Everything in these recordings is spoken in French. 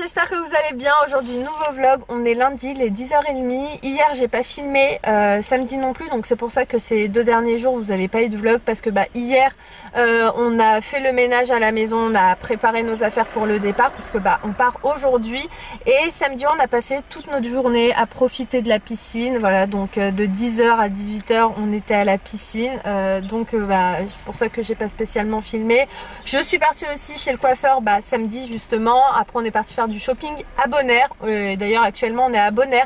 j'espère que vous allez bien. Aujourd'hui nouveau vlog, on est lundi, il est 10h30. Hier j'ai pas filmé, samedi non plus, donc c'est pour ça que ces 2 derniers jours vous n'avez pas eu de vlog. Parce que hier on a fait le ménage à la maison, on a préparé nos affaires pour le départ. Parce que on part aujourd'hui. Et samedi on a passé toute notre journée à profiter de la piscine. Voilà, donc de 10h à 18h on était à la piscine. C'est pour ça que j'ai pas spécialement filmé. Je suis partie aussi chez le coiffeur samedi justement. Après on est parti faire du shopping à Bonaire. D'ailleurs actuellement on est à Bonaire,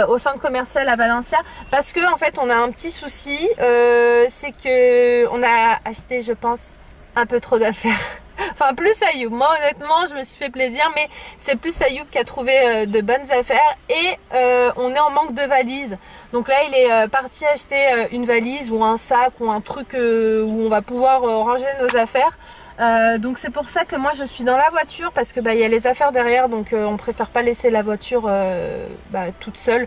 au centre commercial à Valencia. Parce que en fait on a un petit souci, c'est que on a acheté, je pense, un peu trop d'affaires. Enfin plus Ayoub, moi honnêtement je me suis fait plaisir, mais c'est plus Ayoub qui a trouvé de bonnes affaires. Et on est en manque de valises. Donc là il est parti acheter une valise ou un sac ou un truc où on va pouvoir ranger nos affaires. Donc c'est pour ça que moi je suis dans la voiture, parce que y a les affaires derrière, donc on préfère pas laisser la voiture toute seule.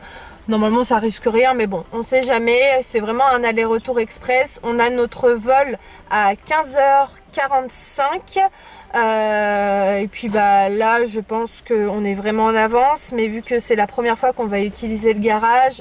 Normalement ça risque rien, mais bon, on sait jamais. C'est vraiment un aller-retour express. On a notre vol à 15h45. Et puis là je pense qu'on est vraiment en avance, mais vu que c'est la première fois qu'on va utiliser le garage,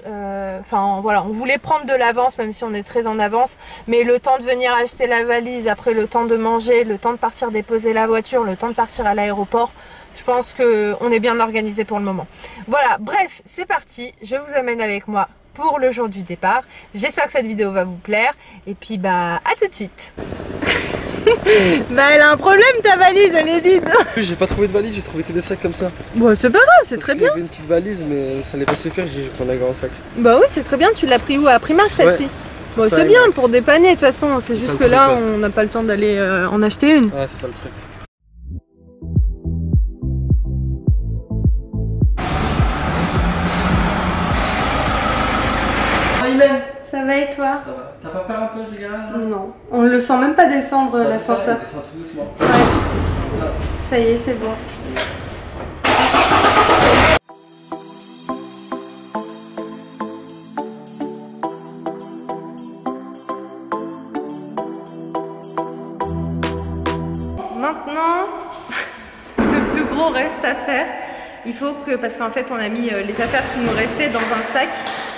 voilà, on voulait prendre de l'avance même si on est très en avance, mais le temps de venir acheter la valise, après le temps de manger, le temps de partir déposer la voiture, le temps de partir à l'aéroport, je pense qu'on est bien organisé pour le moment. Voilà, bref, c'est parti, je vous amène avec moi pour le jour du départ. J'espère que cette vidéo va vous plaire, et puis à tout de suite. Elle a un problème ta valise, elle est vide. J'ai pas trouvé de valise, j'ai trouvé que des sacs comme ça. Bon c'est pas grave, c'est très bien. J'avais une petite valise mais ça allait pas suffire, j'ai pris un grand sac. Bah oui c'est très bien, tu l'as pris où? À Primark celle-ci? Bon c'est bien pour dépanner de toute façon, c'est juste que là on n'a pas le temps d'aller en acheter une. Ah c'est ça le truc. Ça va et toi? T'as pas peur un peu du garage? Non, on le sent même pas descendre l'ascenseur. Tout doucement. Ouais. Ça y est, c'est bon. Maintenant, le plus gros reste à faire. Il faut que, parce qu'en fait on a mis les affaires qui nous restaient dans un sac.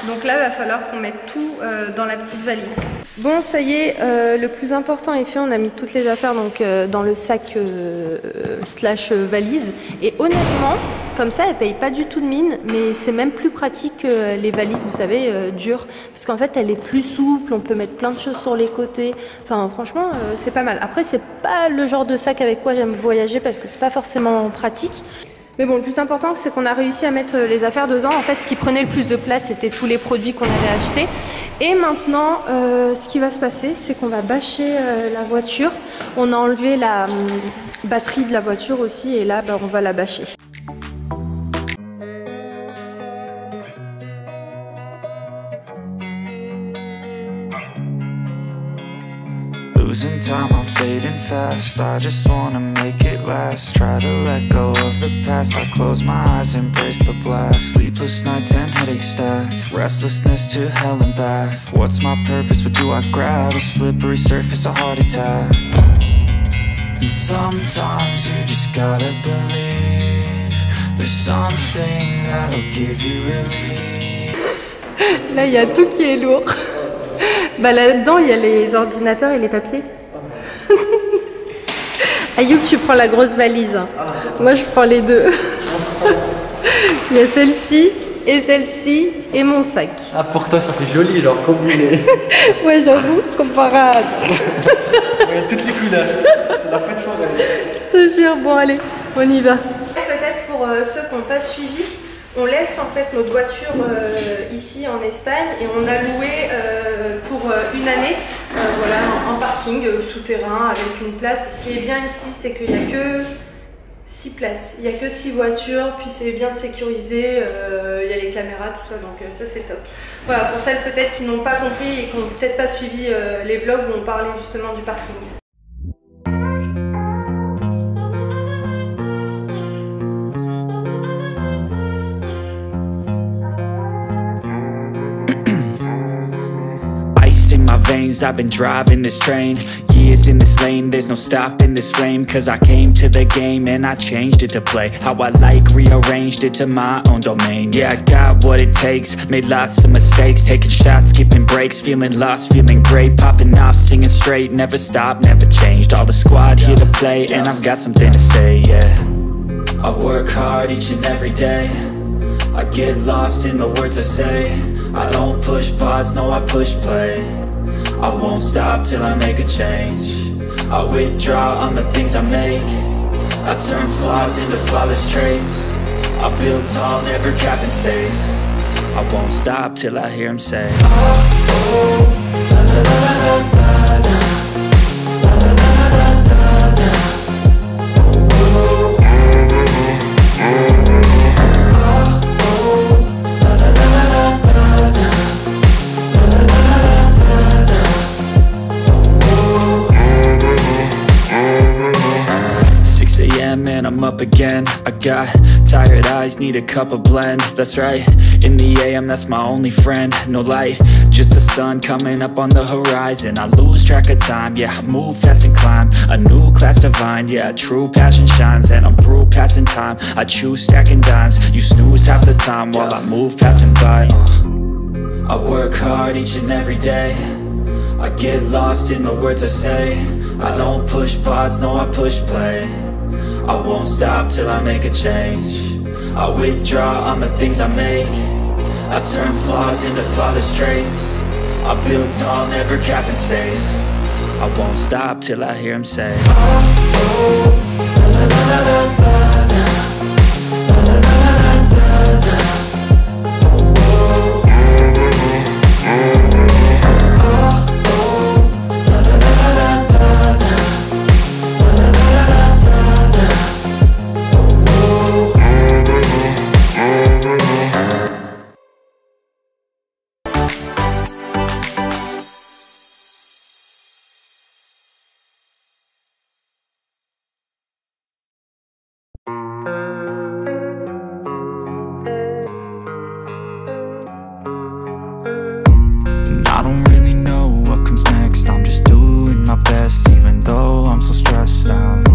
Donc là il va falloir qu'on mette tout dans la petite valise. Bon ça y est, le plus important est fait. On a mis toutes les affaires donc dans le sac slash valise. Et honnêtement, comme ça elle paye pas du tout de mine. Mais c'est même plus pratique que les valises, vous savez, dures. Parce qu'en fait elle est plus souple, on peut mettre plein de choses sur les côtés. Enfin franchement c'est pas mal. Après c'est pas le genre de sac avec quoi j'aime voyager, parce que c'est pas forcément pratique. Mais bon, le plus important, c'est qu'on a réussi à mettre les affaires dedans. En fait, ce qui prenait le plus de place, c'était tous les produits qu'on avait achetés. Et maintenant, ce qui va se passer, c'est qu'on va bâcher la voiture. On a enlevé la batterie de la voiture aussi, et là, on va la bâcher. Losing time, I'm fading fast. I just wanna make it last. Try to let go of the past. I close my eyes, embrace the black. Sleepless nights and headaches stack. Restlessness to hell and back. What's my purpose? What do I grab? A slippery surface, a heart attack. And sometimes you just gotta believe there's something that'll give you relief. Là, il y a tout qui est lourd. Là-dedans, il y a les ordinateurs et les papiers. Ayoub, tu prends la grosse valise. Moi, je prends les deux. Il y a celle-ci et mon sac. Ah pour toi ça fait joli, genre combiné. Ouais, j'avoue, comme parade. Ouais, toutes les couleurs. C'est la fête foraine. Je te jure, bon allez, on y va. Peut-être pour ceux qui n'ont pas suivi, on laisse en fait notre voiture ici en Espagne, et on a loué pour une année voilà, en parking souterrain avec une place. Et ce qui est bien ici, c'est qu'il n'y a que 6 places, il n'y a que 6 voitures, puis c'est bien sécurisé, il y a les caméras, tout ça, donc ça c'est top. Voilà, pour celles peut-être qui n'ont pas compris et qui n'ont peut-être pas suivi les vlogs où on parlait justement du parking. In my veins, I've been driving this train. is in this lane, there's no stopping this flame. Cause I came to the game and I changed it to play how I like, rearranged it to my own domain. Yeah, I got what it takes, made lots of mistakes, taking shots, skipping breaks, feeling lost, feeling great, popping off, singing straight, never stopped, never changed. All the squad here to play, and I've got something to say, yeah. I work hard each and every day, I get lost in the words I say. I don't push pause, no, I push play. I won't stop till I make a change. I withdraw on the things I make. I turn flaws into flawless traits. I build tall, never capped in space. I won't stop till I hear him say, oh, oh, la, la, la, la, la, la. And I'm up again. I got tired eyes, need a cup of blend. That's right, in the AM, that's my only friend. No light, just the sun coming up on the horizon. I lose track of time, yeah, I move fast and climb a new class divine, yeah, true passion shines. And I'm through passing time, I choose stacking dimes. You snooze half the time while I move passing by. I work hard each and every day, I get lost in the words I say. I don't push pause, no, I push play. I won't stop till I make a change. I withdraw on the things I make. I turn flaws into flawless traits. I build tall, never capped in space. I won't stop till I hear him say, oh, oh, la, la, la, la, la, la. I don't really know what comes next. I'm just doing my best, even though I'm so stressed out.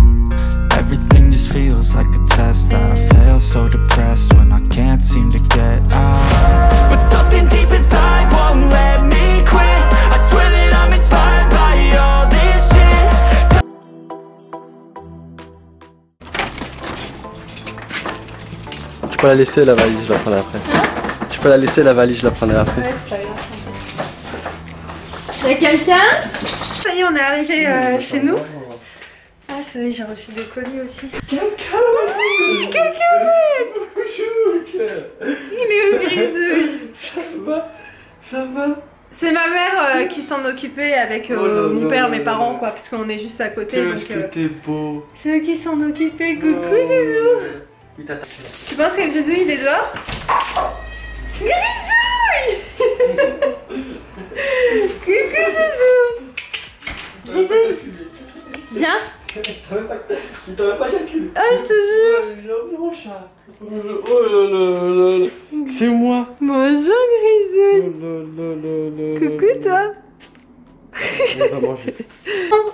Everything just feels like a test that I fail, so depressed when I can't seem to get out. But something deep inside won't let me quit. I swear that I'm inspired by all this shit. Tu peux la laisser la valise, je la prendrai après. Tu peux la laisser la valise, je la prendrai après. Ouais, c'est pas grave. Y'a quelqu'un? Ça y est, on est arrivé chez nous. Ah, c'est vrai, j'ai reçu des colis aussi. Oui, cacahuète. Il est où, Grisouille? Ça va? Ça va? C'est ma mère qui s'en occupait avec mon père, mes parents, quoi, parce qu'on est juste à côté. Qu'est-ce que t'es beau. C'est eux qui s'en occupaient. Coucou, Grisou. Tu penses que Grisouille, il est dehors? Grisouille. Coucou, Doudou. Grisouille. Viens. Il t'avait pas calculé. Ah, je te jure. Mon chat. Oh là là là. C'est moi. Bonjour, Grisouille. Oh là là là là. Coucou, toi. On va manger.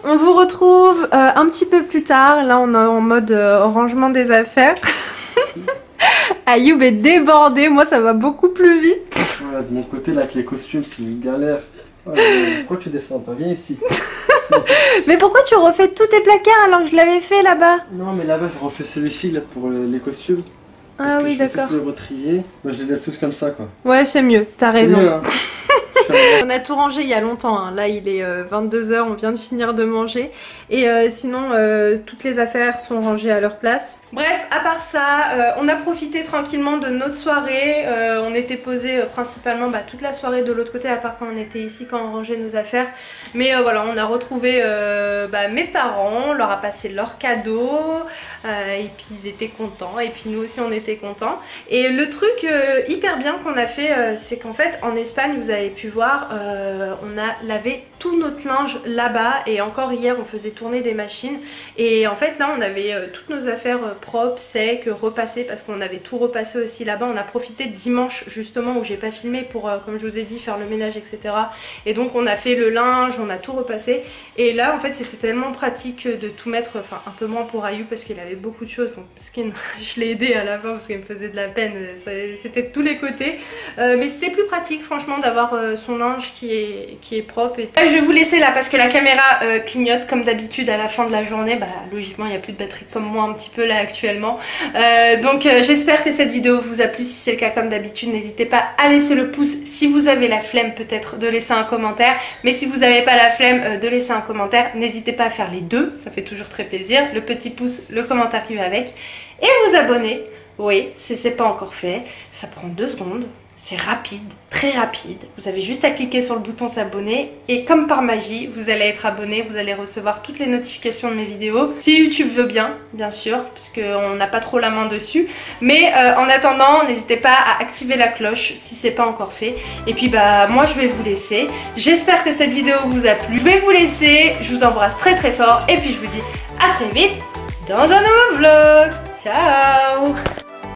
On vous retrouve un petit peu plus tard. Là, on est en mode rangement des affaires. Ayoub est débordé. Moi, ça va beaucoup plus vite. Voilà, de mon côté, là, avec les costumes, c'est une galère. Oh, pourquoi tu descends pas? Viens ici. Mais pourquoi tu refais tous tes placards alors que je l'avais fait là-bas? Non, mais là-bas, je refais celui-ci là pour les costumes. Ah oui, d'accord. Je les retrier. Moi, je les laisse tous comme ça, quoi. Ouais, c'est mieux. T'as raison. Mieux, hein. On a tout rangé il y a longtemps, hein. Là il est 22 h, on vient de finir de manger. Et sinon toutes les affaires sont rangées à leur place. Bref, à part ça, on a profité tranquillement de notre soirée. On était posé principalement toute la soirée de l'autre côté, à part quand on était ici, quand on rangeait nos affaires. Mais voilà, on a retrouvé mes parents, on leur a passé leurs cadeaux. Et puis ils étaient contents, et puis nous aussi on était contents. Et le truc hyper bien qu'on a fait, c'est qu'en fait en Espagne, vous avez pu voir, on a lavé tout notre linge là-bas et encore hier on faisait tourner des machines et en fait là on avait toutes nos affaires propres, secs, repassées parce qu'on avait tout repassé aussi là-bas. On a profité de dimanche justement où j'ai pas filmé pour, comme je vous ai dit, faire le ménage etc. Et donc on a fait le linge, on a tout repassé et là en fait c'était tellement pratique de tout mettre, enfin un peu moins pour Ayou parce qu'il avait beaucoup de choses, donc je l'ai aidé à la fin parce qu'il me faisait de la peine, c'était de tous les côtés, mais c'était plus pratique franchement d'avoir son linge qui est propre. Et je vais vous laisser là parce que la caméra clignote comme d'habitude à la fin de la journée. Bah logiquement il n'y a plus de batterie comme moi un petit peu là actuellement, donc j'espère que cette vidéo vous a plu. Si c'est le cas, comme d'habitude, n'hésitez pas à laisser le pouce si vous avez la flemme peut-être de laisser un commentaire, mais si vous n'avez pas la flemme de laisser un commentaire, n'hésitez pas à faire les deux, ça fait toujours très plaisir, le petit pouce, le commentaire qui va avec, et vous abonner. Oui, si c'est pas encore fait, ça prend 2 secondes. C'est rapide, très rapide. vous avez juste à cliquer sur le bouton s'abonner et comme par magie, vous allez être abonné, vous allez recevoir toutes les notifications de mes vidéos. Si YouTube veut bien sûr, puisqu'on n'a pas trop la main dessus. Mais en attendant, n'hésitez pas à activer la cloche si c'est pas encore fait. Et puis bah moi je vais vous laisser. J'espère que cette vidéo vous a plu. Je vais vous laisser, je vous embrasse très très fort et puis je vous dis à très vite dans un nouveau vlog. Ciao!